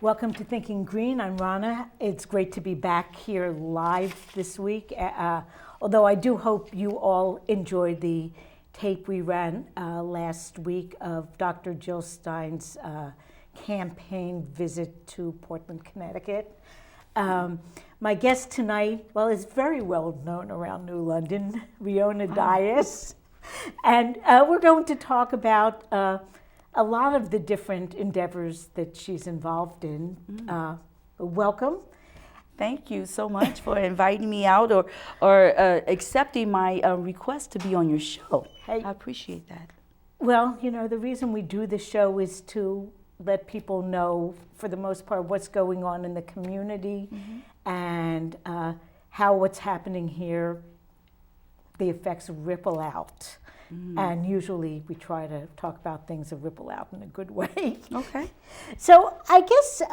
Welcome to Thinking Green. I'm Rana. It's great to be back here live this week. Although I do hope you all enjoyed the tape we ran last week of Dr. Jill Stein's campaign visit to Portland, Connecticut. My guest tonight, well, is very well known around New London, Reona Dyess. And we're going to talk about a lot of the different endeavors that she's involved in. Welcome. Thank you so much for inviting me out or accepting my request to be on your show. Hey. I appreciate that. Well, you know, the reason we do the show is to let people know, for the most part, what's going on in the community and how what's happening here, the effects ripple out. And usually we try to talk about things that ripple out in a good way. Okay. So I guess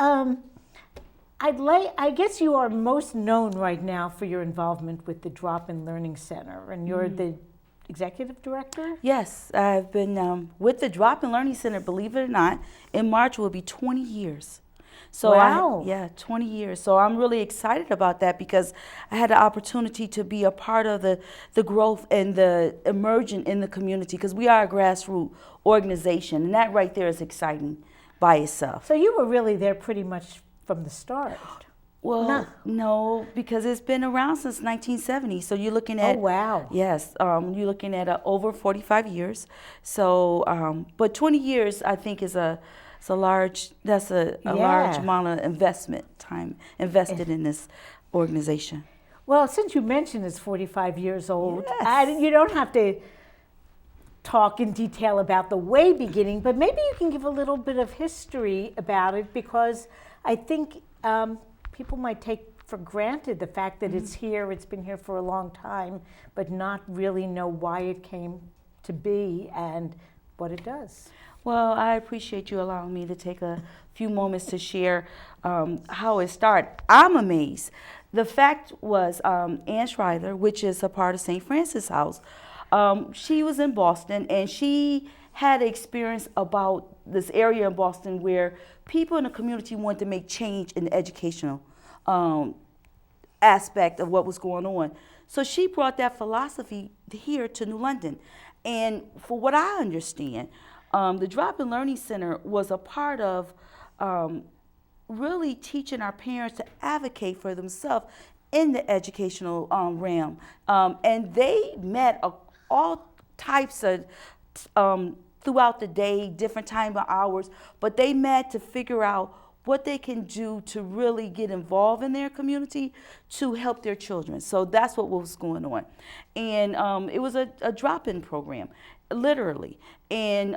I guess you are most known right now for your involvement with the Drop-In Learning Center, and you're the executive director? Yes, I've been with the Drop-In Learning Center, believe it or not, in March will be 20 years. So wow. 20 years. So I'm really excited about that because I had the opportunity to be a part of the growth and the emerging in the community, because we are a grassroots organization, and that right there is exciting by itself. So you were really there pretty much from the start. Well, no, because it's been around since 1970. So you're looking at... Oh, wow. Yes, you're looking at over 45 years. So, but 20 years, I think, is a large amount of time invested in this organization. Well, since you mentioned it's 45 years old, yes. You don't have to talk in detail about the way beginning, but maybe you can give a little bit of history about it, because I think people might take for granted the fact that it's here, it's been here for a long time, but not really know why it came to be and what it does. Well, I appreciate you allowing me to take a few moments to share how it started. I'm amazed. The fact was Ann Schuyler, which is a part of St. Francis House, she was in Boston, and she had experience about this area in Boston where people in the community wanted to make change in the educational aspect of what was going on. So she brought that philosophy here to New London. And for what I understand, the Drop-In Learning Center was a part of really teaching our parents to advocate for themselves in the educational realm. And they met all types of, throughout the day, different time of hours, but they met to figure out what they can do to really get involved in their community to help their children. So that's what was going on. And it was a drop-in program, literally. And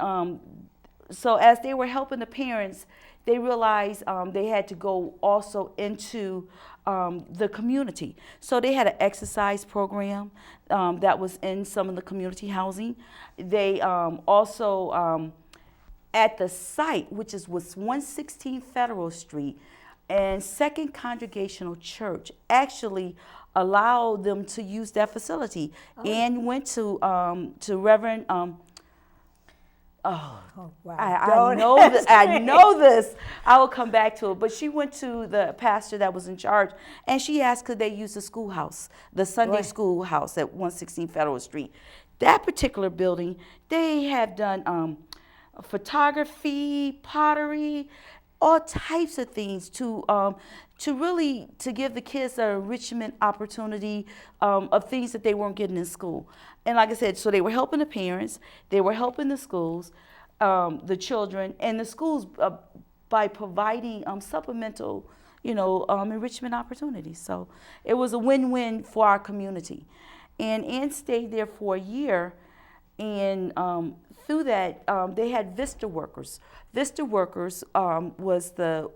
so as they were helping the parents, they realized they had to go also into the community. So they had an exercise program that was in some of the community housing. They also, at the site, which was 116 Federal Street, and Second Congregational Church actually allowed them to use that facility. And went to Reverend... wow. I know this. I will come back to it. But she went to the pastor that was in charge, and she asked could they use the schoolhouse, the Sunday schoolhouse at 116 Federal Street. That particular building, they have done photography, pottery, all types of things to really give the kids an enrichment opportunity of things that they weren't getting in school. And like I said, so they were helping the parents, they were helping the schools, the children, and the schools by providing supplemental, enrichment opportunities. So it was a win-win for our community. And Ann stayed there for a year, and through that, they had Vista workers. Vista workers was the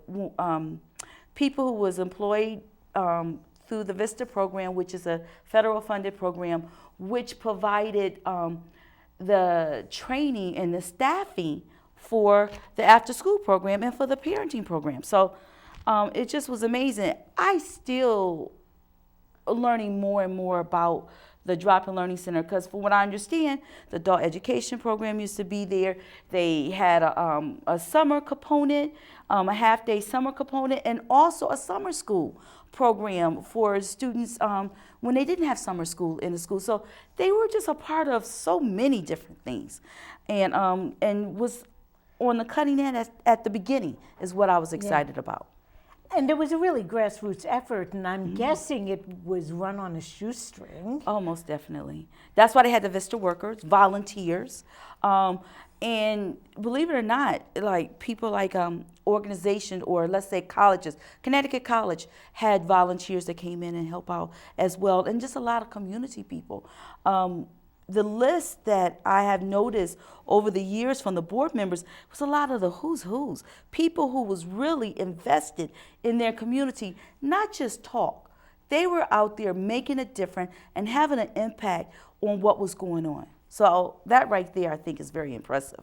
people who was employed through the Vista program, which is a federal funded program, which provided the training and the staffing for the after school program and for the parenting program. So it just was amazing. I still learning more and more about the Drop-in Learning Center, because from what I understand, the adult education program used to be there. They had a summer component, a half-day summer component, and also a summer school program for students when they didn't have summer school in the school. So they were just a part of so many different things, and was on the cutting edge at the beginning is what I was excited about. And it was a really grassroots effort, and I'm guessing it was run on a shoestring. Oh, most definitely. That's why they had the Vista workers, volunteers, and believe it or not, like people like organizations or let's say colleges. Connecticut College had volunteers that came in and help out as well, and just a lot of community people. The list that I have noticed over the years from the board members was a lot of the who's, people who was really invested in their community, not just talk. They were out there making a difference and having an impact on what was going on. So that right there, I think, is very impressive.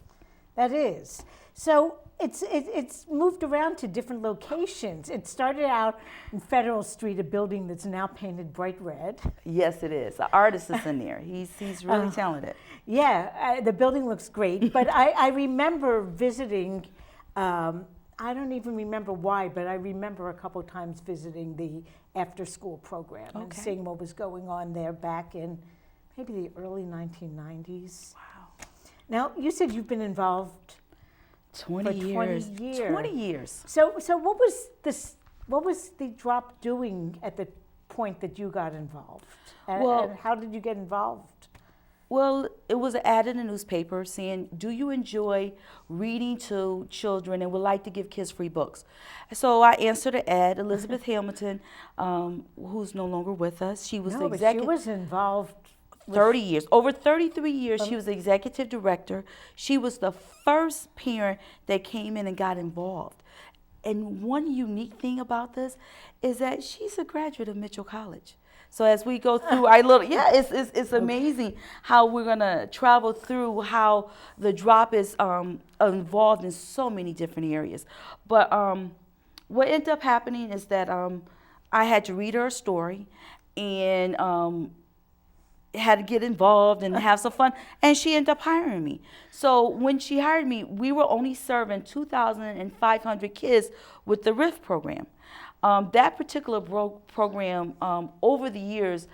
That is. So it's moved around to different locations. It started out in Federal Street, a building that's now painted bright red. Yes, it is. The artist is in there. He's really talented. Yeah, the building looks great. But I remember visiting, I don't even remember why, but I remember a couple times visiting the after-school program and seeing what was going on there back in maybe the early 1990s. Wow. Now, you said you've been involved 20 years. 20 years. So what was the drop doing at the point that you got involved? And how did you get involved? Well, it was an ad in the newspaper saying, do you enjoy reading to children and would like to give kids free books? So I answered the ad. Elizabeth Hamilton, who's no longer with us, she was the executive. But she was involved 30 years. Over 33 years, she was the executive director. She was the first parent that came in and got involved. And one unique thing about this is that she's a graduate of Mitchell College. So as we go through it's amazing how we're going to travel through how the drop is involved in so many different areas. But what ended up happening is that I had to read her a story and had to get involved and have some fun, and she ended up hiring me. So when she hired me, we were only serving 2,500 kids with the RIF program. That particular program, over the years,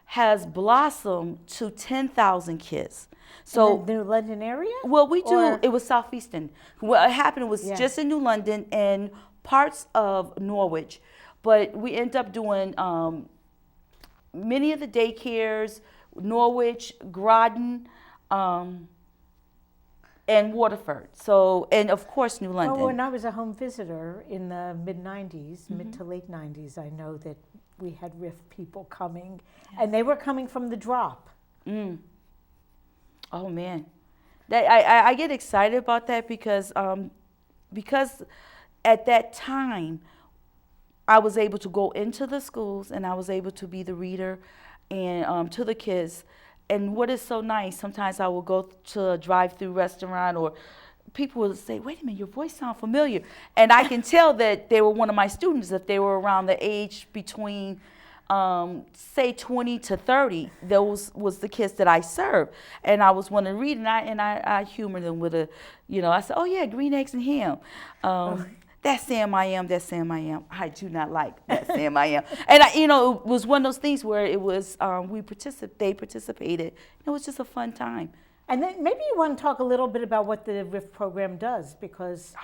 has blossomed to 10,000 kids. So in the New London area? Well, we do. It was Southeastern. What happened was just in New London and parts of Norwich, but we end up doing many of the daycares, Norwich, Groton, and Waterford. So, and of course, New London. Oh, when I was a home visitor in the mid-90s, mid to late 90s, I know that we had RIF people coming, and they were coming from the drop. Oh, man. I get excited about that because at that time, I was able to go into the schools and I was able to be the reader and to the kids. And what is so nice, sometimes I will go to a drive-through restaurant or people will say, wait a minute, your voice sounds familiar. And I can tell that they were one of my students if they were around the age between, say, 20 to 30. Those was the kids that I served. And I was one to read, and I humored them with I said, oh, yeah, green eggs and ham. That's Sam I am, that's Sam I am. I do not like that Sam I am. And, it was one of those things where it was, they participated. It was just a fun time. And then maybe you want to talk a little bit about what the RIF program does, because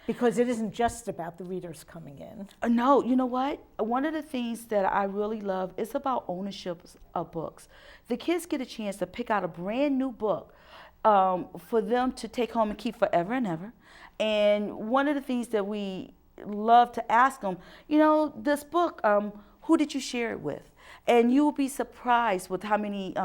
it isn't just about the readers coming in. No, you know what? One of the things that I really love is about ownership of books. The kids get a chance to pick out a brand new book for them to take home and keep forever and ever. And one of the things that we love to ask them, this book, who did you share it with? And you will be surprised with how many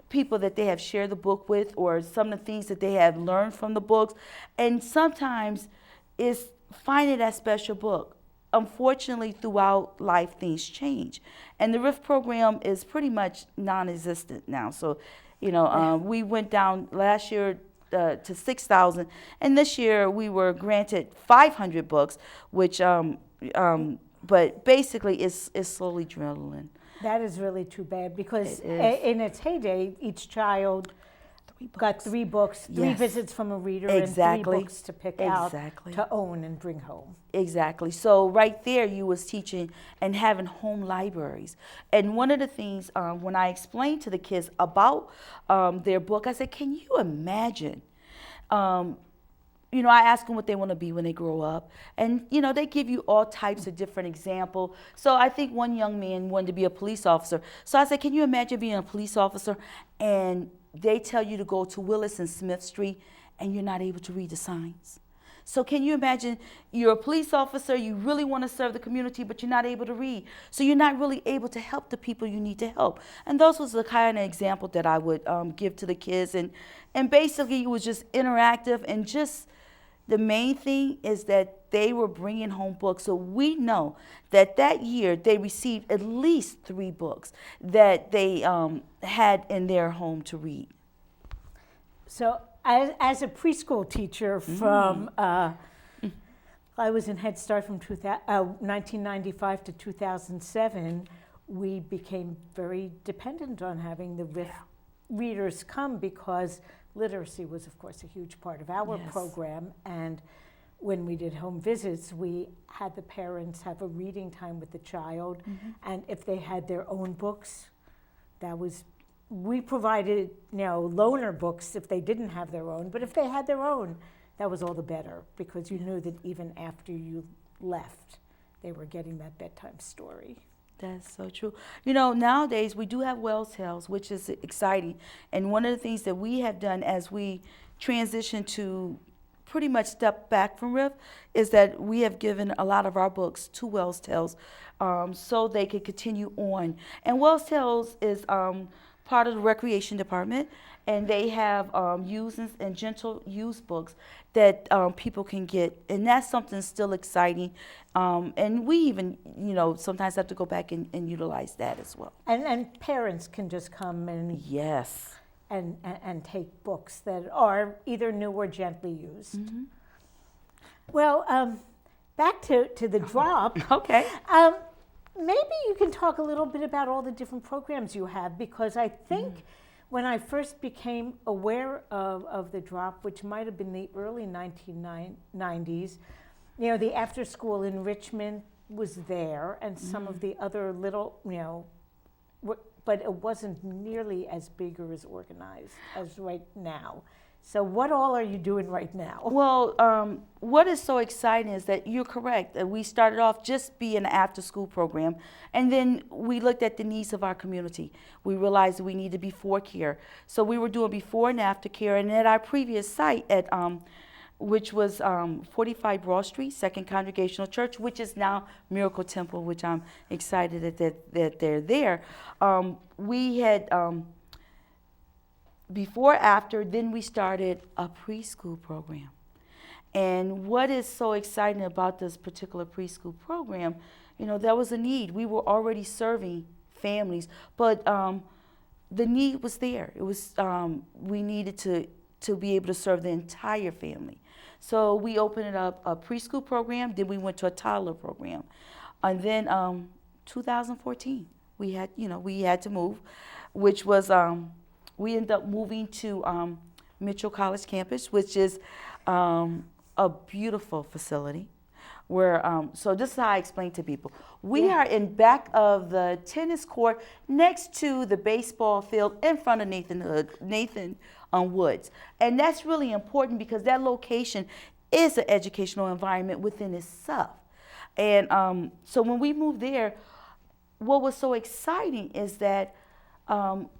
people that they have shared the book with, or some of the things that they have learned from the books. And sometimes it's finding that special book. Unfortunately, throughout life, things change. And the RIF program is pretty much non-existent now. So, we went down last year to 6,000, and this year we were granted 500 books, which, but basically it's slowly dwindling. That is really too bad because It is. in its heyday, each child got 3 books, 3 Yes. visits from a reader, Exactly. and 3 books to pick out, Exactly. to own and bring home. Exactly. So right there, you was teaching and having home libraries. And one of the things when I explained to the kids about their book, I said, "Can you imagine?" I ask them what they want to be when they grow up, and they give you all types of different examples. So I think one young man wanted to be a police officer. So I said, "Can you imagine being a police officer and they tell you to go to Willis and Smith Street and you're not able to read the signs?" So can you imagine you're a police officer, you really want to serve the community, but you're not able to read. So you're not really able to help the people you need to help. And those was the kind of example that I would give to the kids. And basically it was just interactive, and just the main thing is that they were bringing home books. So we know that year they received at least 3 books that they had in their home to read. So as a preschool teacher from, I was in Head Start from 1995 to 2007, we became very dependent on having the readers come because literacy was, of course, a huge part of our Yes. program. And when we did home visits, we had the parents have a reading time with the child. And if they had their own books, we provided, loaner books if they didn't have their own. But if they had their own, that was all the better, because you knew that even after you left, they were getting that bedtime story. That's so true. Nowadays we do have Wells Tales, which is exciting. And one of the things that we have done as we transition to pretty much step back from RIF is that we have given a lot of our books to Wells Tales so they could continue on. And Wells Tales is part of the recreation department, and they have used and gentle used books that people can get, and that's something still exciting. And we even, sometimes have to go back and utilize that as well. And parents can just come and Yes. and take books that are either new or gently used. Well, back to the drop. Okay. Maybe you can talk a little bit about all the different programs you have, because I think when I first became aware of the drop, which might have been the early 1990s, the after-school enrichment was there, and some of the other little, but it wasn't nearly as big or as organized as right now. So what all are you doing right now? Well, what is so exciting is that you're correct. We started off just being an after-school program, and then we looked at the needs of our community. We realized that we needed before care. So we were doing before and after care, and at our previous site at which was 45 Broad Street, Second Congregational Church, which is now Miracle Temple, which I'm excited that they're there. We had before, after, then we started a preschool program. And what is so exciting about this particular preschool program, there was a need. We were already serving families, but the need was there. It was we needed to be able to serve the entire family. So we opened up a preschool program, then we went to a toddler program. And then 2014, we had to move, which was we ended up moving to Mitchell College campus, which is a beautiful facility. Where so this is how I explain to people. We are in back of the tennis court, next to the baseball field, in front of Nathan Woods, and that's really important because that location is an educational environment within itself. And so when we moved there, what was so exciting is that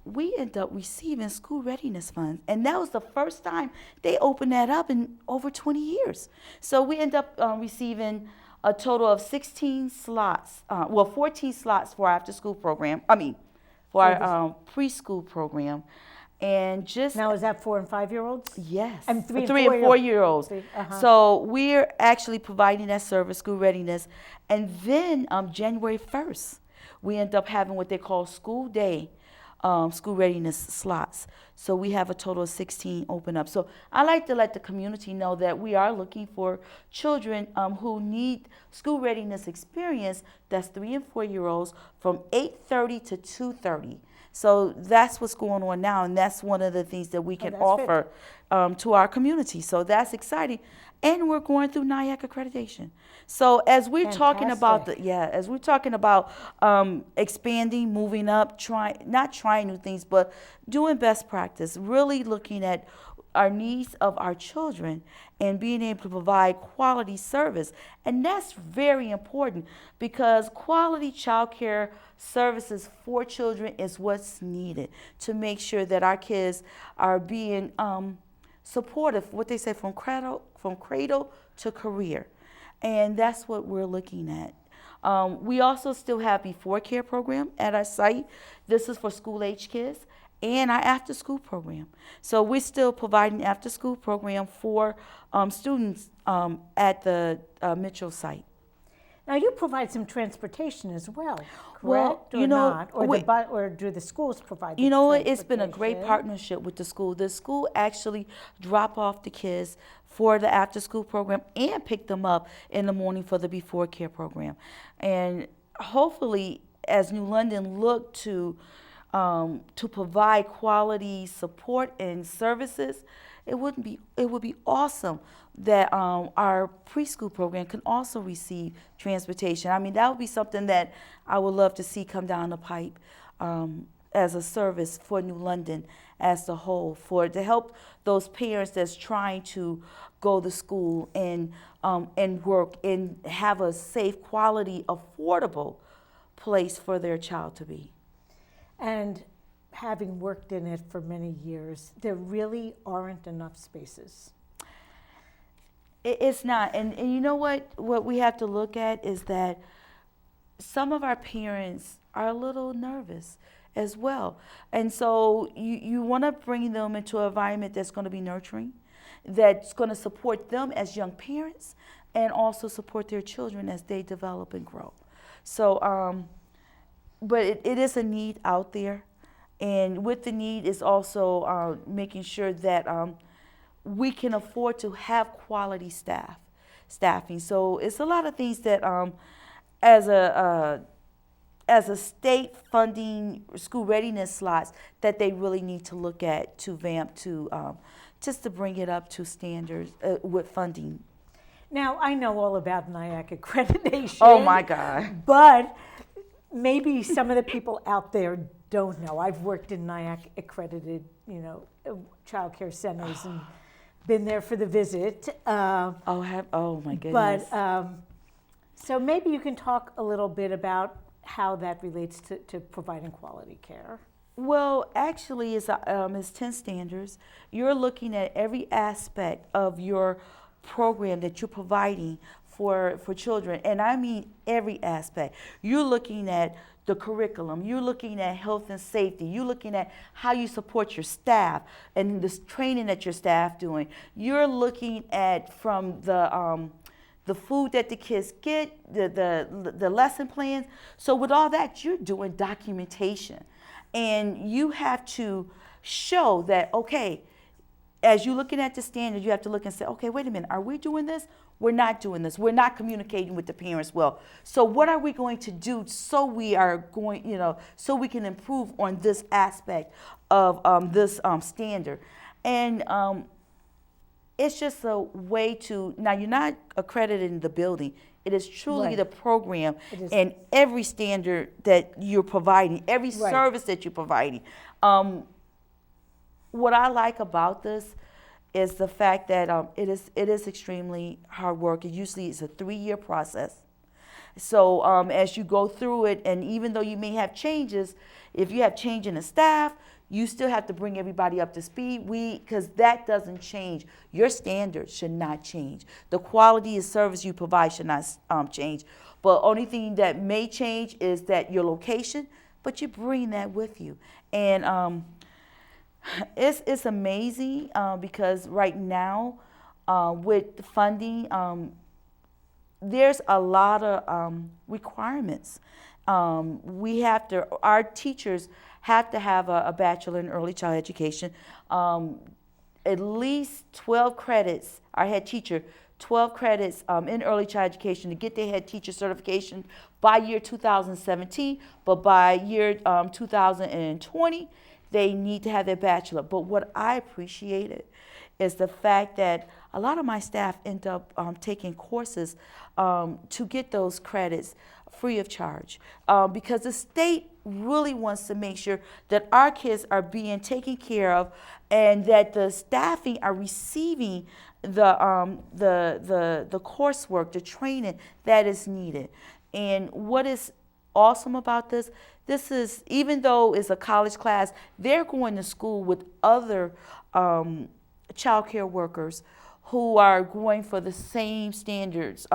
we ended up receiving school readiness funds. And that was the first time they opened that up in over 20 years. So we ended up receiving a total of 16 slots, 14 slots for our after school program. For our preschool program. And just now, is that 4 and 5 year olds? Yes, And 3 and 4 year olds. Uh-huh. So we're actually providing that service, school readiness. And then January 1st, we end up having what they call school day. School readiness slots. So we have a total of 16 open up. So I like to let the community know that we are looking for children who need school readiness experience. That's 3 and 4 year olds from 8:30 to 2:30. So that's what's going on now, and that's one of the things that we can offer to our community. So that's exciting, and we're going through NIAC accreditation. So as we're talking about as we're talking about expanding, moving up, not trying new things, but doing best practice, really looking at our needs of our children and being able to provide quality service. And that's very important because quality child care services for children is what's needed to make sure that our kids are being supportive, what they say, from cradle to career. And that's what we're looking at. We also still have before care program at our site. This is for school age kids. And our after school program. So we're still providing after school program for students at the Mitchell site. Now you provide some transportation as well, correct? Well, or not? Or do the schools provide? You know what? It's been a great partnership with the school. The school actually drop off the kids for the after school program and pick them up in the morning for the before care program. And hopefully, as New London look to provide quality support and services, it would be awesome that our preschool program can also receive transportation. I mean, that would be something that I would love to see come down the pipe as a service for New London as a whole, to help those parents that's trying to go to school and work and have a safe, quality, affordable place for their child to be. And having worked in it for many years, there really aren't enough spaces. It's not. And you know what? What we have to look at is that some of our parents are a little nervous as well. And so you want to bring them into an environment that's going to be nurturing, that's going to support them as young parents, and also support their children as they develop and grow. So, but it is a need out there, and with the need is also making sure that we can afford to have quality staffing. So it's a lot of things that as a state funding school readiness slots that they really need to look at to vamp to just to bring it up to standards with funding. Now, I know all about NIAC accreditation. Oh my God. But maybe some of the people out there don't know. I've worked in NIAC accredited, child care centers and been there for the visit. Oh my goodness. But so maybe you can talk a little bit about how that relates to providing quality care. Well, actually, it's 10 standards. You're looking at every aspect of your program that you're providing for children, and I mean every aspect. You're looking at the curriculum, you're looking at health and safety, you're looking at how you support your staff and this training that your staff doing. You're looking at from the food that the kids get, the lesson plans. So with all that, you're doing documentation, and you have to show that, okay, as you're looking at the standards, you have to look and say, okay, wait a minute, are we doing this? We're not doing this. We're not communicating with the parents well. So what are we going to do so we are going, so we can improve on this aspect of this standard? And it's just a way to, now you're not accredited in the building. It is truly the program and every standard that you're providing, every service that you're providing. What I like about this is the fact that it is extremely hard work. It usually is a 3-year process. So as you go through it, and even though you may have changes, if you have change in the staff, you still have to bring everybody up to speed. Because that doesn't change. Your standards should not change. The quality of service you provide should not change. But only thing that may change is that your location, but you bring that with you. And it's amazing because right now with funding, there's a lot of requirements. Our teachers have to have a bachelor in early child education, at least 12 credits, our head teacher, 12 credits in early child education to get their head teacher certification by year 2017, but by year 2020, they need to have their bachelor. But what I appreciated is the fact that a lot of my staff end up taking courses to get those credits free of charge because the state really wants to make sure that our kids are being taken care of and that the staffing are receiving the coursework, the training that is needed. And what is awesome about this is, even though it's a college class, they're going to school with other child care workers who are going for the same standards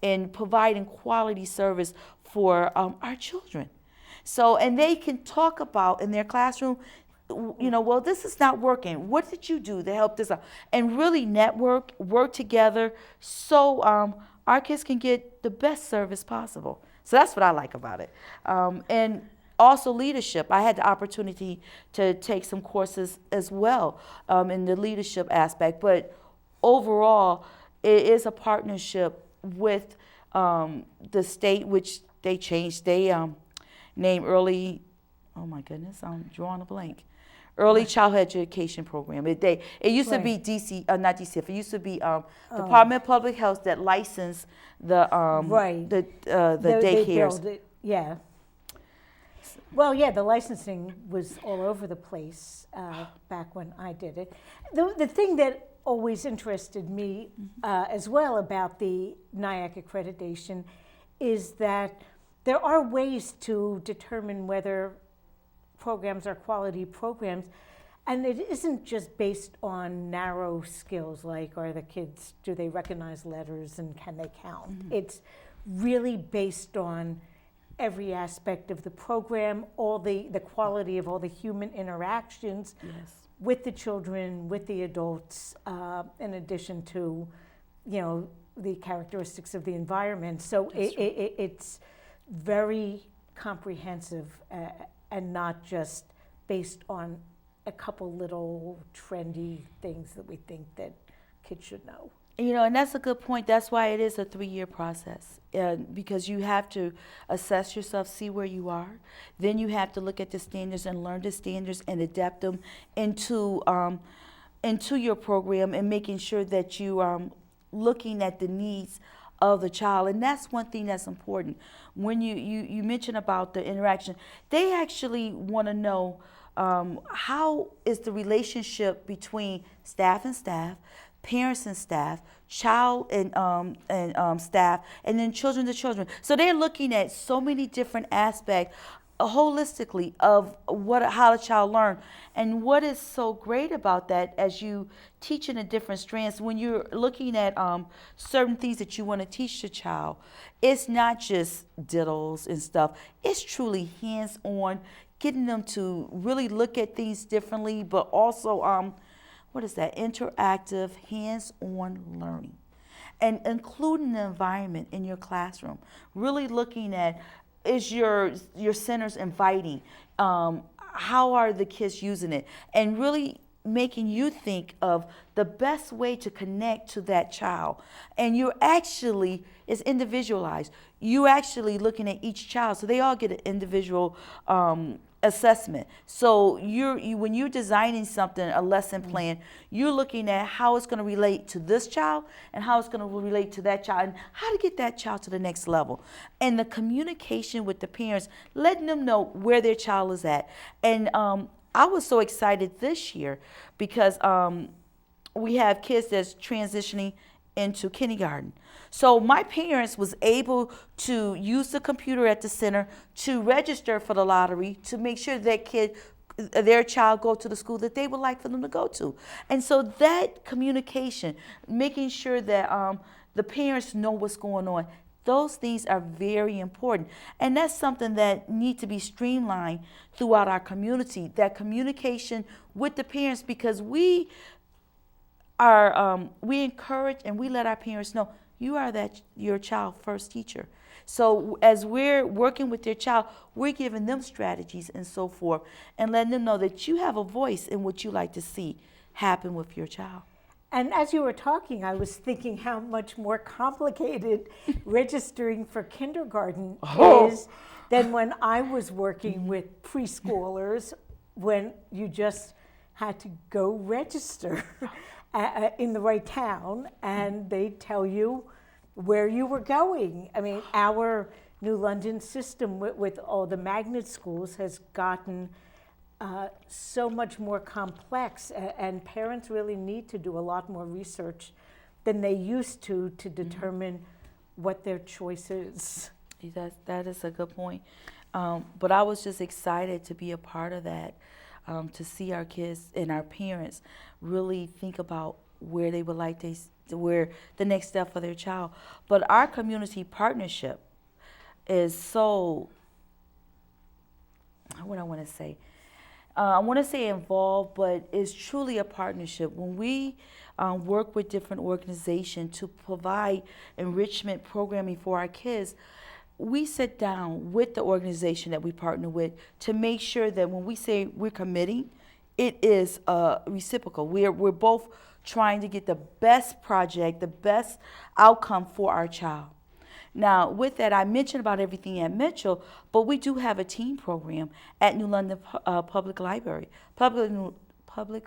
and providing quality service for our children. So, and they can talk about in their classroom, well, this is not working. What did you do to help this out? And really work together so our kids can get the best service possible. So that's what I like about it. And also leadership. I had the opportunity to take some courses as well in the leadership aspect. But overall, it is a partnership with the state, which they changed. They name early, oh my goodness, I'm drawing a blank. Early Childhood Education Program. It used to be DC, not DCF. It used to be Department of Public Health that licensed the daycares. Yeah. Well, yeah, the licensing was all over the place back when I did it. The thing that always interested me as well about the NIAC accreditation is that there are ways to determine whether programs are quality programs, and it isn't just based on narrow skills like do they recognize letters and can they count? Mm-hmm. It's really based on every aspect of the program, all the quality of all the human interactions with the children, with the adults, in addition to, the characteristics of the environment. So it's very comprehensive and not just based on a couple little trendy things that we think that kids should know. And that's a good point. That's why it is a 3-year process, because you have to assess yourself, see where you are. Then you have to look at the standards and learn the standards and adapt them into your program and making sure that you are looking at the needs of the child. And that's one thing that's important. When you mentioned about the interaction, they actually want to know how is the relationship between staff and staff, parents and staff, child and staff, and then children to children. So they're looking at so many different aspects holistically of how the child learn. And what is so great about that, as you teach in the different strands, when you're looking at certain things that you want to teach the child, it's not just diddles and stuff. It's truly hands-on, getting them to really look at things differently, but also interactive, hands-on learning, and including the environment in your classroom. Really looking at, is your centers inviting? How are the kids using it? And really making you think of the best way to connect to that child. And it's individualized. You actually looking at each child, so they all get an individual assessment. So when you're designing something, a lesson plan, you're looking at how it's going to relate to this child and how it's going to relate to that child and how to get that child to the next level. And the communication with the parents, letting them know where their child is at. And I was so excited this year because we have kids that's transitioning into kindergarten. So my parents was able to use the computer at the center to register for the lottery to make sure their child go to the school that they would like for them to go to. And so that communication, making sure that the parents know what's going on, those things are very important. And that's something that needs to be streamlined throughout our community, that communication with the parents, because we encourage and we let our parents know you are your child's first teacher. So as we're working with their child, we're giving them strategies and so forth and letting them know that you have a voice in what you like to see happen with your child. And as you were talking, I was thinking how much more complicated registering for kindergarten Oh. is than when I was working with preschoolers, when you just had to go register in the right town and they'd tell you where you were going. I mean, our New London system with all the magnet schools has gotten so much more complex, and parents really need to do a lot more research than they used to determine what their choice is. That is a good point. But I was just excited to be a part of that, to see our kids and our parents really think about where they would like where the next step for their child. But our community partnership is so, what I want to say, I want to say involved, but it's truly a partnership. When we work with different organizations to provide enrichment programming for our kids, we sit down with the organization that we partner with to make sure that when we say we're committing, it is reciprocal. We're both trying to get the best project, the best outcome for our child. Now, with that, I mentioned about everything at Mitchell, but we do have a teen program at New London Public Library. Public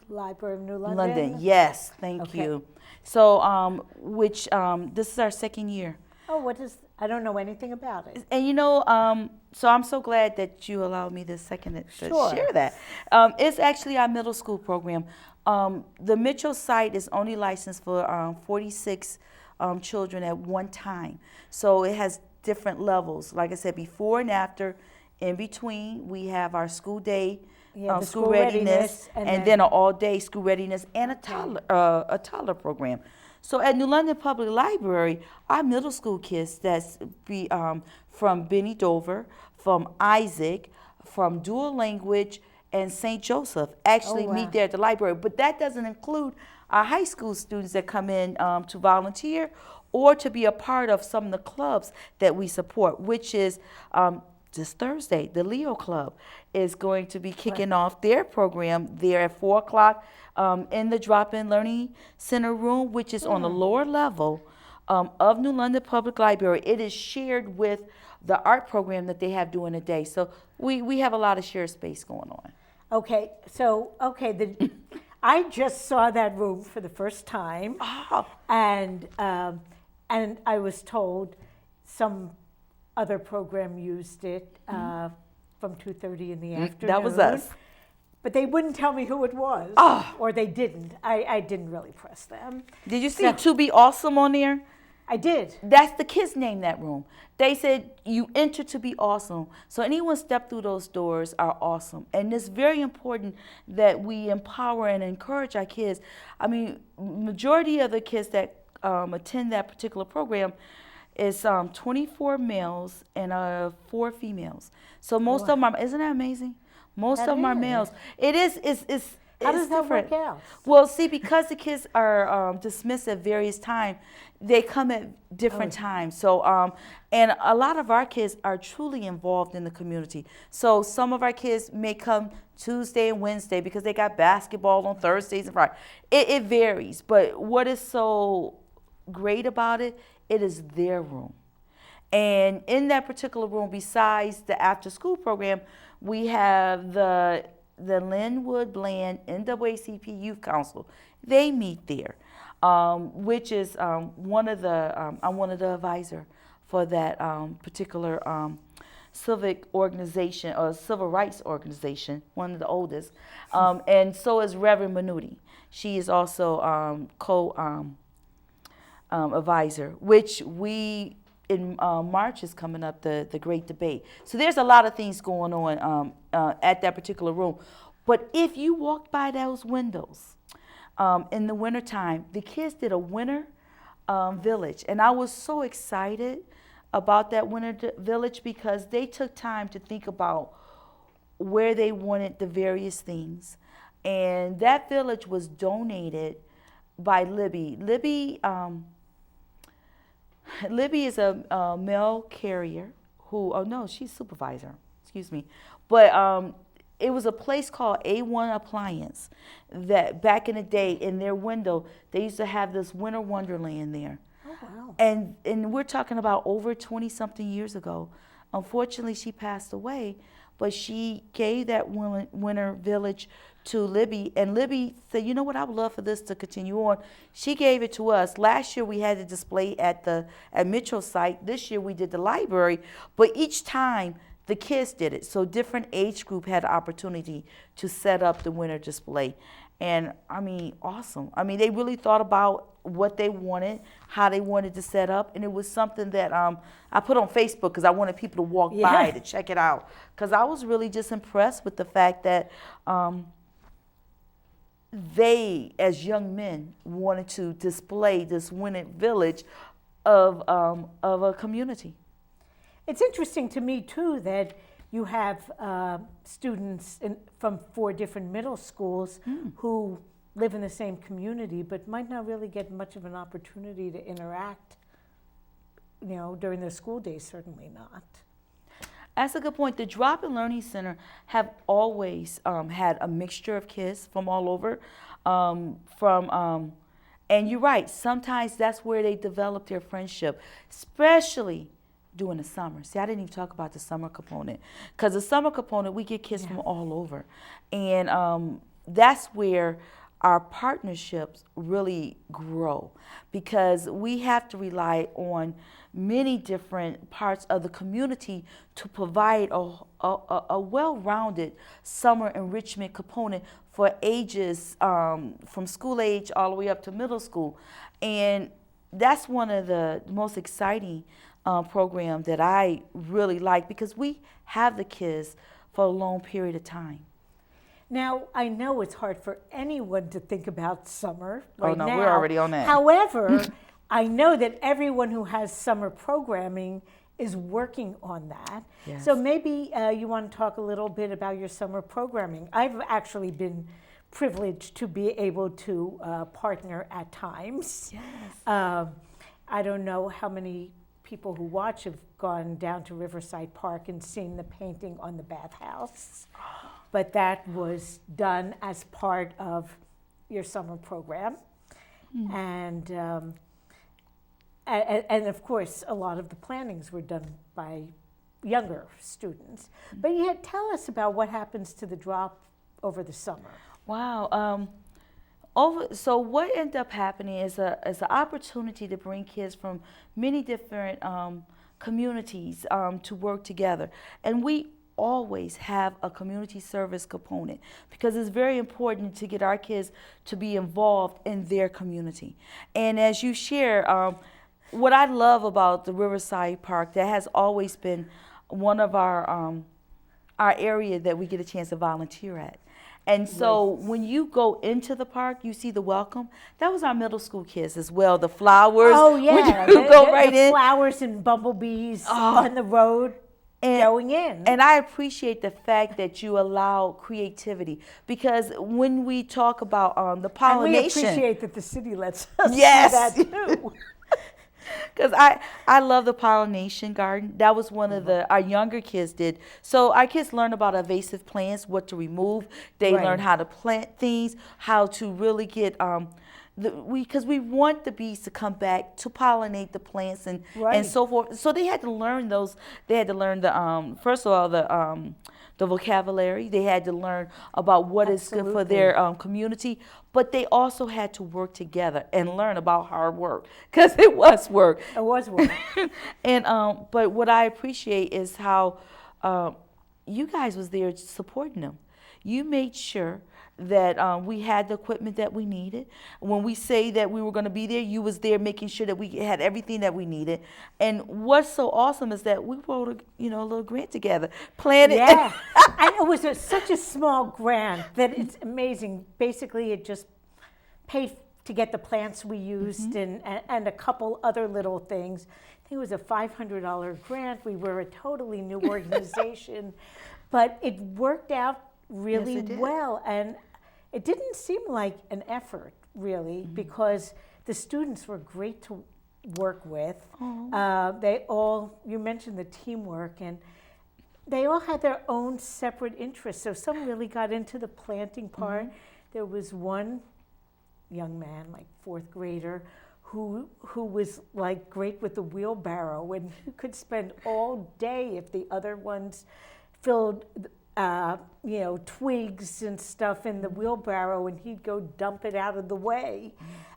Library of New London? London, yes, thank you. So, this is our second year. Oh, I don't know anything about it. And so I'm so glad that you allowed me this second to Sure. share that. It's actually our middle school program. The Mitchell site is only licensed for 46 children at one time. So it has different levels. Like I said, before and after, in between, we have our school day, school readiness, and then an all-day school readiness and a toddler program. So at New London Public Library, our middle school kids from Benny Dover, from Isaac, from dual language, and St. Joseph actually meet there at the library. But that doesn't include our high school students that come in to volunteer or to be a part of some of the clubs that we support, which is this Thursday, the Leo Club is going to be kicking off their program there at 4 o'clock in the Drop-In Learning Center room, which is on the lower level of New London Public Library. It is shared with the art program that they have during the day. So we have a lot of shared space going on. Okay, so, I just saw that room for the first time. Oh. And I was told some other program used it from 2:30 in the afternoon. That was us. But they wouldn't tell me who it was, or they didn't. I didn't really press them. Did you see To Be Awesome on there? I did. That's the kids named that room. They said you enter to be awesome. So anyone step through those doors are awesome. And it's very important that we empower and encourage our kids. I mean, majority of the kids that attend that particular program is 24 males and 4 females. So most of them are, isn't that amazing? Most of them are males. It is, How does that different. work out? Well, see, because the kids are dismissed at various times, they come at different times. So, and a lot of our kids are truly involved in the community. So some of our kids may come Tuesday and Wednesday because they got basketball on Thursdays and Fridays. It varies. But what is so great about it, it is their room. And in that particular room, besides the after-school program, we have the Linwood Bland NAACP Youth Council. They meet there, which is I'm one of the advisor for that particular civic organization or civil rights organization, one of the oldest. And so is Reverend Minuti. She is also advisor, which we in March is coming up, the great debate. So there's a lot of things going on at that particular room. But if you walk by those windows in the wintertime, the kids did a winter village. And I was so excited about that winter village because they took time to think about where they wanted the various things. And that village was donated by Libby. Libby is a mail carrier who, she's supervisor, excuse me. But it was a place called A1 Appliance that back in the day, in their window, they used to have this winter wonderland there. Oh, wow. And we're talking about over 20-something years ago. Unfortunately, she passed away, but she gave that winter village to Libby, and Libby said, you know what, I would love for this to continue on. She gave it to us. Last year we had a display at Mitchell site. This year we did the library, but each time the kids did it. So different age group had the opportunity to set up the winter display. And I mean, awesome. I mean, they really thought about what they wanted, how they wanted to set up, and it was something that I put on Facebook because I wanted people to walk by to check it out. Because I was really just impressed with the fact that they, as young men, wanted to display this winter village of a community. It's interesting to me, too, that you have students from 4 different middle schools who live in the same community but might not really get much of an opportunity to interact, you know, during their school days, certainly not. That's a good point. The Drop and Learning Center have always had a mixture of kids from all over. And you're right, sometimes that's where they develop their friendship, especially during the summer. See, I didn't even talk about the summer component. Because the summer component, we get kids from all over. And that's where our partnerships really grow, because we have to rely on many different parts of the community to provide a well-rounded summer enrichment component for ages from school age all the way up to middle school. And that's one of the most exciting programs that I really like, because we have the kids for a long period of time. Now, I know it's hard for anyone to think about summer right now. Oh, no, we're already on that. However, I know that everyone who has summer programming is working on that. Yes. So maybe you want to talk a little bit about your summer programming. I've actually been privileged to be able to partner at times. Yes. I don't know how many people who watch have gone down to Riverside Park and seen the painting on the bathhouse. But that was done as part of your summer program. And of course, a lot of the plannings were done by younger students. But yet, tell us about what happens to the Drop over the summer. Wow. So what ended up happening is an opportunity to bring kids from many different communities to work together. And we always have a community service component, because it's very important to get our kids to be involved in their community. And as you share, what I love about the Riverside Park, that has always been one of our area that we get a chance to volunteer at. And so when you go into the park, you see the welcome. That was our middle school kids as well. The flowers. Oh, yeah. When you go right in. Flowers and bumblebees on the road. Going in. And I appreciate the fact that you allow creativity, because when we talk about the pollination. And we appreciate that the city lets us Yes. do that too. Because I love the pollination garden. That was one of our younger kids did. So our kids learn about invasive plants, what to remove. They learn how to plant things, how to really get because we want the bees to come back to pollinate the plants and so forth. So they had to learn those. They had to learn the first of all the vocabulary. They had to learn about what is good for their community. But they also had to work together and learn about hard work, because it was work. It was work. And but what I appreciate is how you guys was there supporting them. You made sure that we had the equipment that we needed. When we say that we were going to be there, you was there making sure that we had everything that we needed. And what's so awesome is that we wrote a little grant together, planned it. Yeah, and it was such a small grant that it's amazing. Basically, it just paid to get the plants we used and a couple other little things. I think it was a $500 grant. We were a totally new organization, but it worked out really well. And it didn't seem like an effort, really, because the students were great to work with. They all, you mentioned the teamwork, and they all had their own separate interests. So some really got into the planting part. There was one young man, like fourth grader, who was like great with the wheelbarrow, and he could spend all day if the other ones filled twigs and stuff in the wheelbarrow, and he'd go dump it out of the way.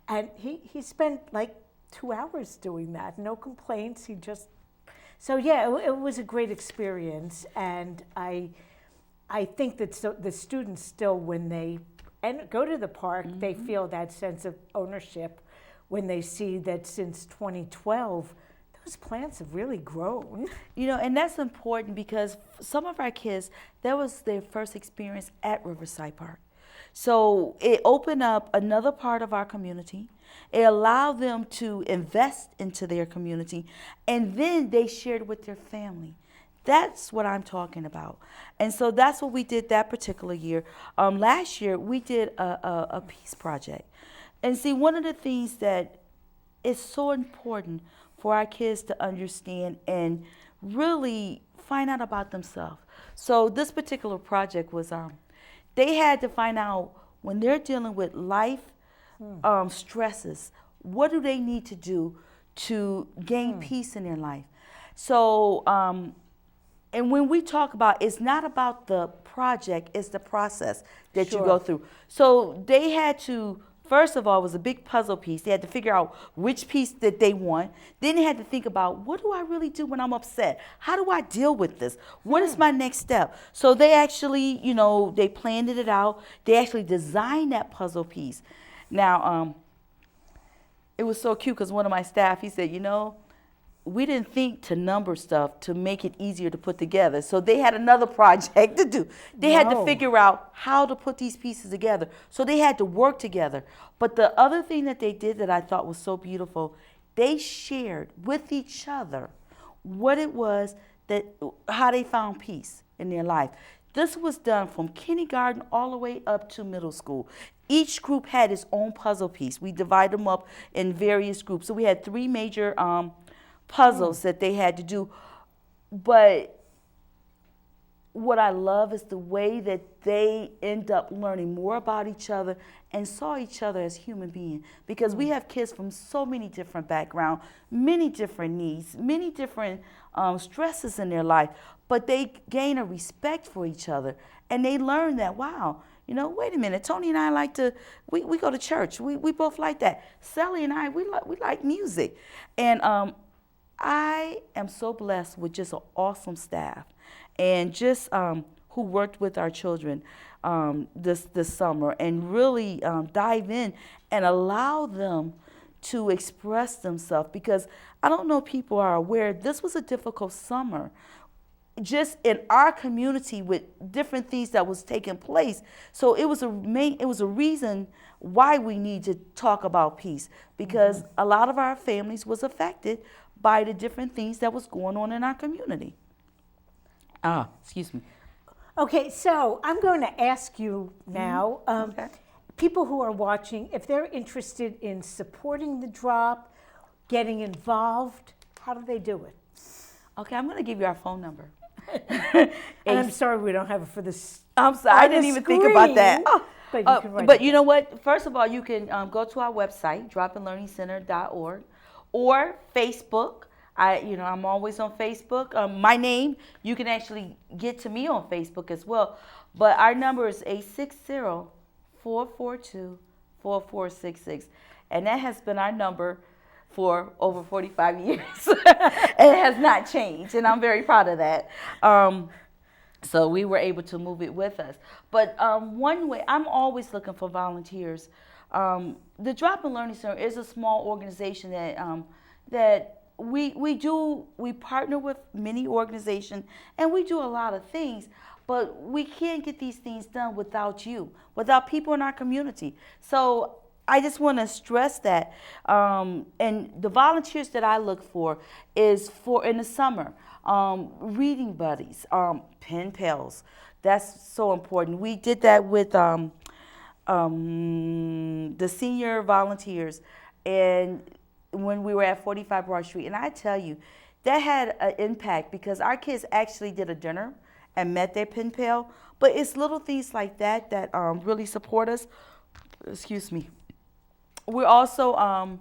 And he spent like 2 hours doing that, no complaints. So yeah, it was a great experience, and I think that the students still, when they go to the park, they feel that sense of ownership when they see that since 2012, those plants have really grown. And that's important because some of our kids, that was their first experience at Riverside Park. So it opened up another part of our community. It allowed them to invest into their community, and then they shared with their family. That's what I'm talking about. And so that's what we did that particular year. Last year, we did a peace project. And see, one of the things that is so important for our kids to understand and really find out about themselves. So this particular project was, they had to find out when they're dealing with life stresses, what do they need to do to gain peace in their life? So, and when we talk about, it's not about the project, it's the process that you go through. So they had to, first of all, it was a big puzzle piece. They had to figure out which piece that they want. Then they had to think about, what do I really do when I'm upset? How do I deal with this? What is my next step? So they actually, they planned it out. They actually designed that puzzle piece. Now, it was so cute because one of my staff, he said, we didn't think to number stuff to make it easier to put together. So they had another project to do. They had to figure out how to put these pieces together. So they had to work together. But the other thing that they did that I thought was so beautiful, they shared with each other what it was how they found peace in their life. This was done from kindergarten all the way up to middle school. Each group had its own puzzle piece. We divided them up in various groups. So we had 3 major puzzles that they had to do. But what I love is the way that they end up learning more about each other and saw each other as human beings. Because we have kids from so many different backgrounds, many different needs, many different stresses in their life. But they gain a respect for each other. And they learn that, wow, wait a minute, Tony and I we go to church. We both like that. Sally and I, we like music. And I am so blessed with just an awesome staff, and just who worked with our children this summer and really dive in and allow them to express themselves. Because I don't know if people are aware, this was a difficult summer just in our community with different things that was taking place. So it was a reason why we need to talk about peace, because a lot of our families was affected by the different things that was going on in our community. Excuse me. Okay, so I'm going to ask you now, people who are watching, if they're interested in supporting the drop, getting involved, how do they do it? Okay, I'm going to give you our phone number. And I'm sorry we don't have it for this. I'm sorry, I didn't even think about that. But you can write but it you know what? First of all, you can go to our website, dropinlearningcenter.org, or Facebook. I'm always on Facebook. My name, you can actually get to me on Facebook as well. But our number is 860-442-4466. And that has been our number for over 45 years. And it has not changed. And I'm very proud of that. So we were able to move it with us. But one way, I'm always looking for volunteers. The Drop-In Learning Center is a small organization that we partner with many organizations, and we do a lot of things, but we can't get these things done without you, without people in our community. So I just want to stress that. And the volunteers that I look for is for in the summer, reading buddies, pen pals. That's so important. We did that with the senior volunteers, and when we were at 45 Broad Street. And I tell you, that had an impact because our kids actually did a dinner and met their pen pal. But it's little things like that that really support us. Excuse me. We're also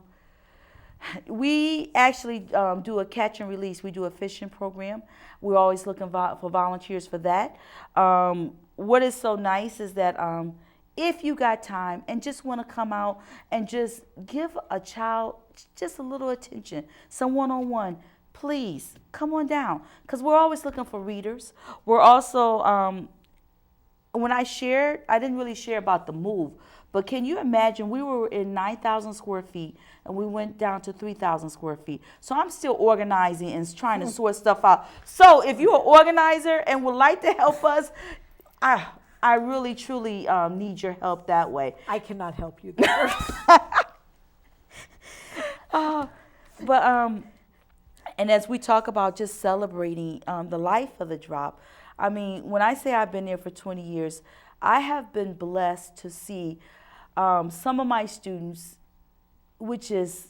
we actually do a catch and release. We do a fishing program. We're always looking for volunteers for that. What is so nice is that if you got time and just want to come out and just give a child just a little attention, some one-on-one, please come on down, because we're always looking for readers. We're also, when I shared, I didn't really share about the move, but can you imagine, we were in 9,000 square feet and we went down to 3,000 square feet. So I'm still organizing and trying to sort stuff out. So if you're an organizer and would like to help us, I really, truly need your help that way. I cannot help you there. And as we talk about just celebrating the life of the drop, I mean, when I say I've been there for 20 years, I have been blessed to see some of my students, which is,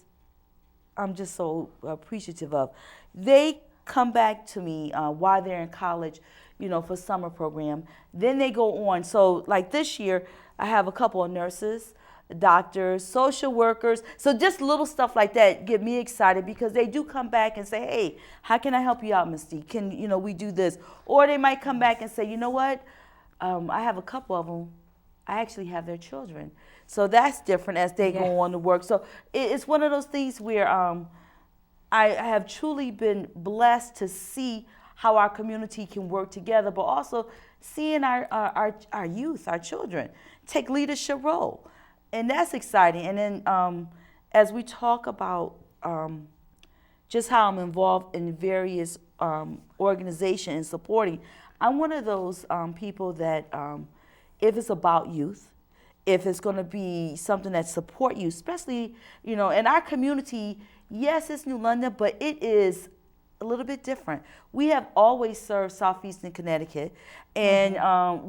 I'm just so appreciative of. They come back to me while they're in college, you know, for summer program. Then they go on. So like this year, I have a couple of nurses, doctors, social workers. So just little stuff like that get me excited, because they do come back and say, hey, how can I help you out, Ms. D? Can, you know, we do this? Or they might come back and say, you know what? I have a couple of them. I actually have their children. So that's different as they go on to work. So it's one of those things where I have truly been blessed to see how our community can work together, but also seeing our youth, our children, take leadership role. And that's exciting. And then as we talk about just how I'm involved in various organizations and supporting, I'm one of those people that if it's about youth, if it's going to be something that support you, especially, you know, in our community, yes, it's New London, but it is a little bit different. We have always served Southeastern Connecticut, and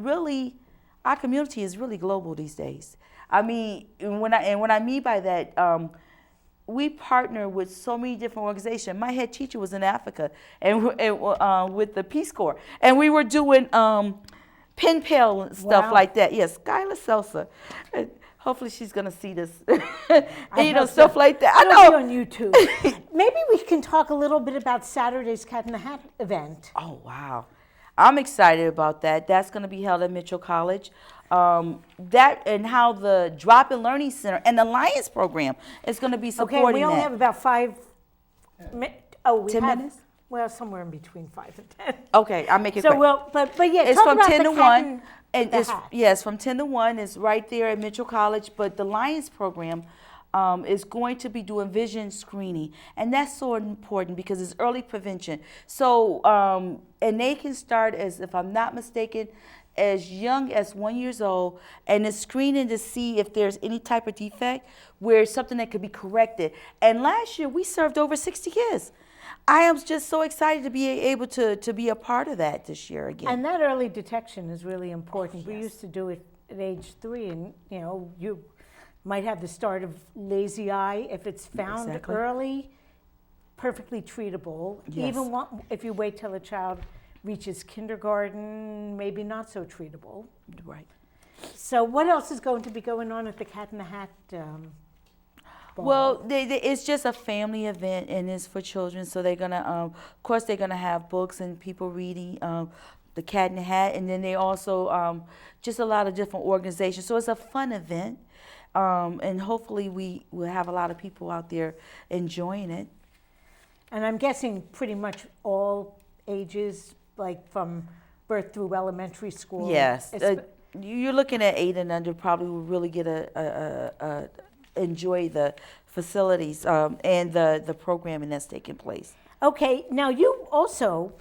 really, our community is really global these days. I mean, when I mean by that, we partner with so many different organizations. My head teacher was in Africa, and with the Peace Corps, and we were doing pen pal and stuff like that. Yes, Skylar Seltzer. Hopefully she's gonna see this. You know, stuff like that. I know. On YouTube. Maybe we can talk a little bit about Saturday's Cat in the Hat event. Oh wow, I'm excited about that. That's gonna be held at Mitchell College. That and how the Drop-In Learning Center and the Lions program is gonna be supporting that. Okay, we only have about 5 minutes. Oh, we 10 have, minutes? Well, somewhere in between 5 and 10. Okay, I'll make it So quick. well, but yeah, It's talk from about 10 the to Cat 1. in the Hat. Yes, from 10 to 1. It's right there at Mitchell College. But the Lions program is going to be doing vision screening. And that's so important because it's early prevention. So, and they can start as, if I'm not mistaken, as young as 1 year old, and it's screening to see if there's any type of defect where it's something that could be corrected. And last year, we served over 60 kids. I am just so excited to be able to be a part of that this year again. And that early detection is really important. We used to do it at age 3, and you know, you might have the start of lazy eye if it's found early, perfectly treatable. Yes. Even if you wait till a child reaches kindergarten, maybe not so treatable. Right. So what else is going to be going on at the Cat in the Hat? Ball? Well, it's just a family event, and it's for children. So they're gonna, of course, they're gonna have books and people reading the Cat in the Hat, and then they also just a lot of different organizations. So it's a fun event, and hopefully we will have a lot of people out there enjoying it. And I'm guessing pretty much all ages, like from birth through elementary school. Yes, you're looking at 8 and under. Probably will really get enjoy the facilities and the programming that's taking place. Okay, now you also,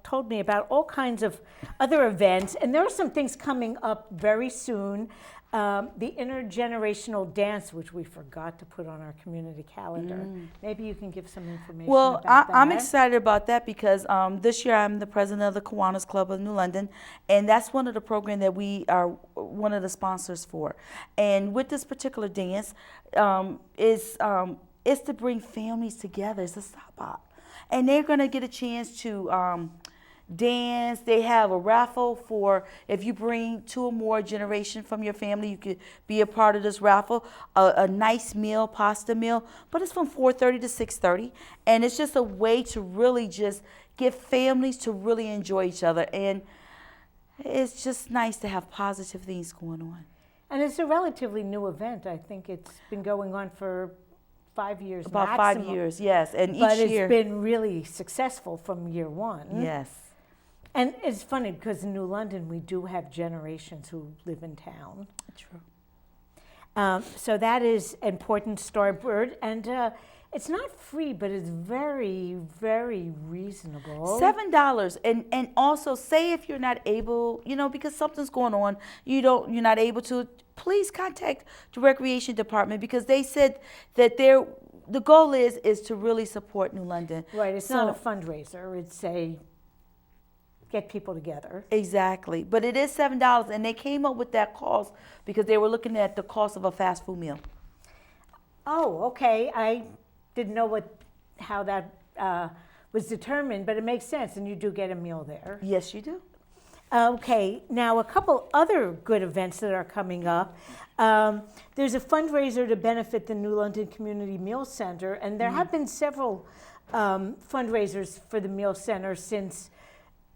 told me about all kinds of other events, and there are some things coming up very soon. The intergenerational dance, which we forgot to put on our community calendar. Maybe you can give some information about that. I'm excited about that because this year I'm the president of the Kiwanis Club of New London, and that's one of the programs that we are one of the sponsors for. And with this particular dance, it's to bring families together. It's a stop-up. And they're going to get a chance to dance. They have a raffle for if you bring 2 or more generations from your family, you could be a part of this raffle. A nice meal, pasta meal, but it's from 4:30 to 6:30, and it's just a way to really just get families to really enjoy each other, and it's just nice to have positive things going on. And it's a relatively new event. I think it's been going on for 5 years About maximum, 5 years, yes, and but each year, it's been really successful from year one. yes, And it's funny because in New London we do have generations who live in town. true. So that is important, Starbird, and it's not free, but it's very, very reasonable. $7, and also say if you're not able, because something's going on, you're not able to. Please contact the recreation department because they said that the goal is to really support New London. Right, it's not a fundraiser; it's a get people together. Exactly, but it is $7, and they came up with that cost because they were looking at the cost of a fast food meal. Oh, okay. I didn't know how that was determined, but it makes sense, and you do get a meal there. Yes, you do. Okay, now a couple other good events that are coming up. There's a fundraiser to benefit the New London Community Meal Center, and there have been several fundraisers for the Meal Center since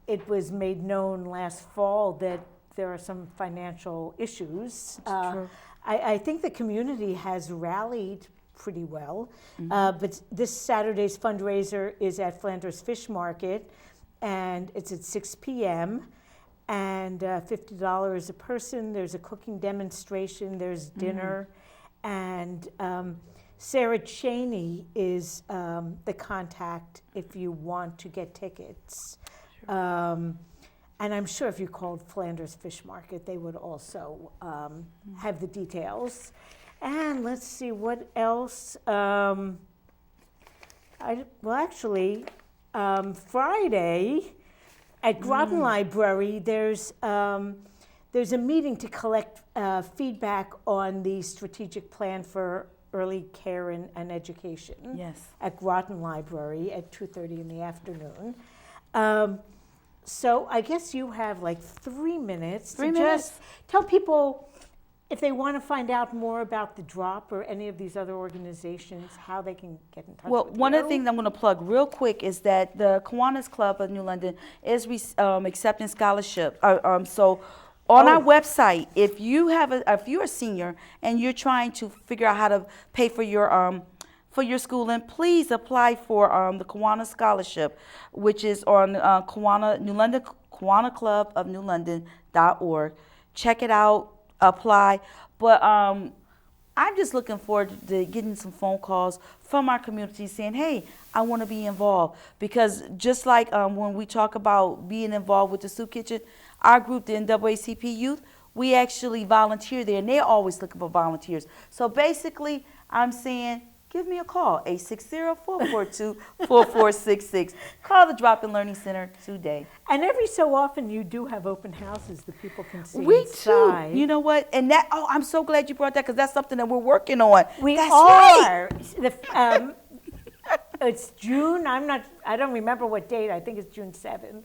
it was made known last fall that there are some financial issues. True. I think the community has rallied pretty well, but this Saturday's fundraiser is at Flanders Fish Market, and it's at 6 p.m., and $50 a person. There's a cooking demonstration, there's dinner, and Sarah Cheney is the contact if you want to get tickets. And I'm sure if you called Flanders Fish Market, they would also have the details. And let's see what else. Friday at Groton Library, there's a meeting to collect feedback on the strategic plan for early care and education. Yes. At Groton Library at 2:30 in the afternoon. So I guess you have like 3 minutes to just tell people if they want to find out more about the Drop or any of these other organizations, how they can get in touch with you. One of the things I'm going to plug real quick is that the Kiwanis Club of New London is accepting scholarship. So on our website, if you're a senior and you're trying to figure out how to pay for your schooling, please apply for the Kiwanis Scholarship, which is on Kiwanis Club of New London.org. Check it out, apply. But I'm just looking forward to getting some phone calls from our community saying, hey, I want to be involved. Because just like when we talk about being involved with the soup kitchen, our group, the NAACP Youth, we actually volunteer there, and they're always looking for volunteers. So basically, I'm saying, give me a call, 860-442-4466. Call the Drop-In Learning Center today. And every so often you do have open houses that people can see We inside. too. You know what? And I'm so glad you brought that because that's something that we're working on. That's right. It's June. I don't remember what date. I think it's June 7th.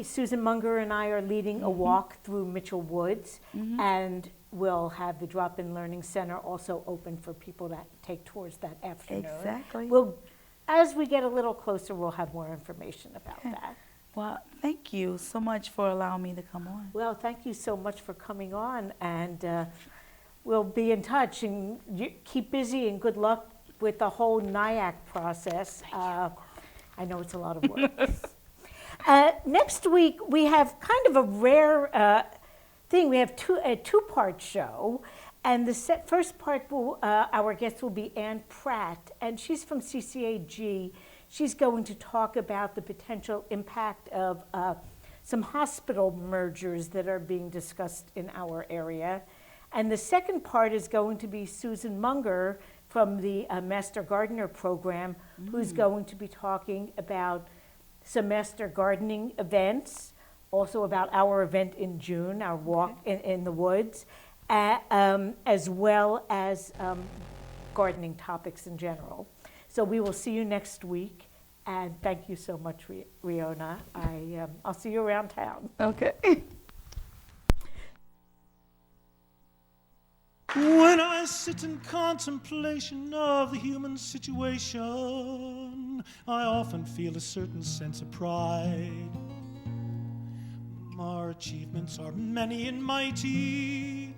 Susan Munger and I are leading a walk through Mitchell Woods, and we'll have the Drop-In Learning Center also open for people to take tours that afternoon. Exactly. As we get a little closer, we'll have more information about that. Well, thank you so much for allowing me to come on. Well, thank you so much for coming on, and we'll be in touch. And keep busy, and good luck with the whole NIAC process. I know it's a lot of work. Next week, we have kind of a rare thing. We have a two-part show, and the first part, our guest will be Ann Pratt, and she's from CCAG. She's going to talk about the potential impact of some hospital mergers that are being discussed in our area. And the second part is going to be Susan Munger from the Master Gardener program, who's going to be talking about semester gardening events, also about our event in June, our walk in the woods, as well as gardening topics in general. So we will see you next week, And thank you so much, Reona. I'll see you around town. Okay. When I sit in contemplation of the human situation, I often feel a certain sense of pride. Our achievements are many and mighty,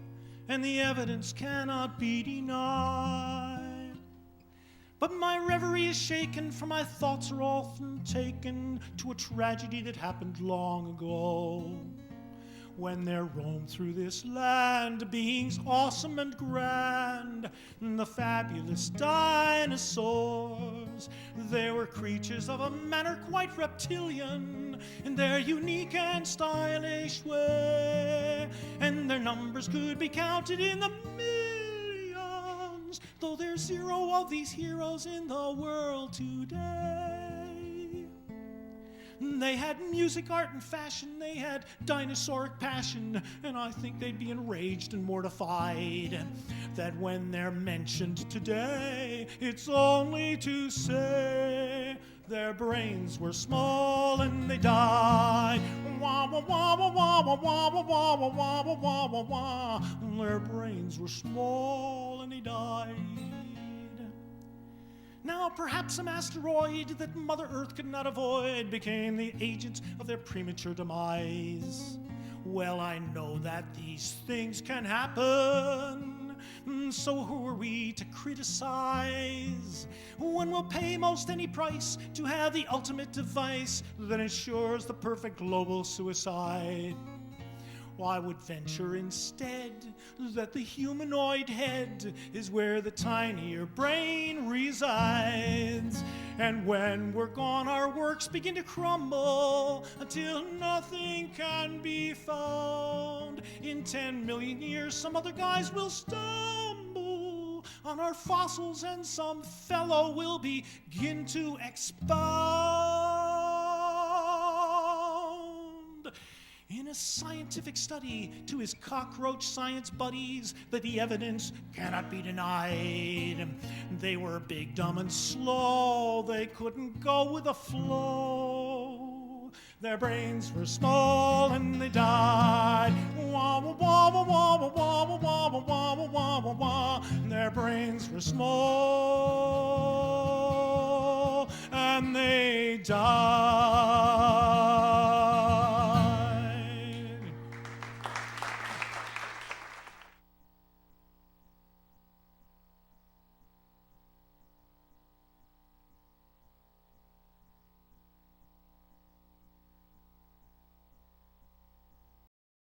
and the evidence cannot be denied. But my reverie is shaken, for my thoughts are often taken to a tragedy that happened long ago, when there roamed through this land beings awesome and grand, the fabulous dinosaurs. They were creatures of a manner quite reptilian in their unique and stylish way, and their numbers could be counted in the millions, though there's zero of these heroes in the world today. They had music, art, and fashion. They had dinosauric passion, and I think they'd be enraged and mortified that when they're mentioned today, it's only to say their brains were small and they died. Wah, wah, wah, wah, wah, wah, wah, wah, wah, wah, wah, wah, wah, wah. Their brains were small and they died. Now perhaps some asteroid that Mother Earth could not avoid became the agent of their premature demise. Well, I know that these things can happen, so who are we to criticize when we'll pay most any price to have the ultimate device that ensures the perfect global suicide? Well, I would venture instead that the humanoid head is where the tinier brain resides. And when we're gone, our works begin to crumble until nothing can be found. In 10 million years, some other guys will stumble on our fossils, and some fellow will begin to expound in a scientific study to his cockroach science buddies that the evidence cannot be denied. They were big, dumb, and slow. They couldn't go with the flow. Their brains were small and they died. Wah, wah, wah, wah, wah, wah, wah, wah, wah, wah, wah, wah, wah. Their brains were small and they died.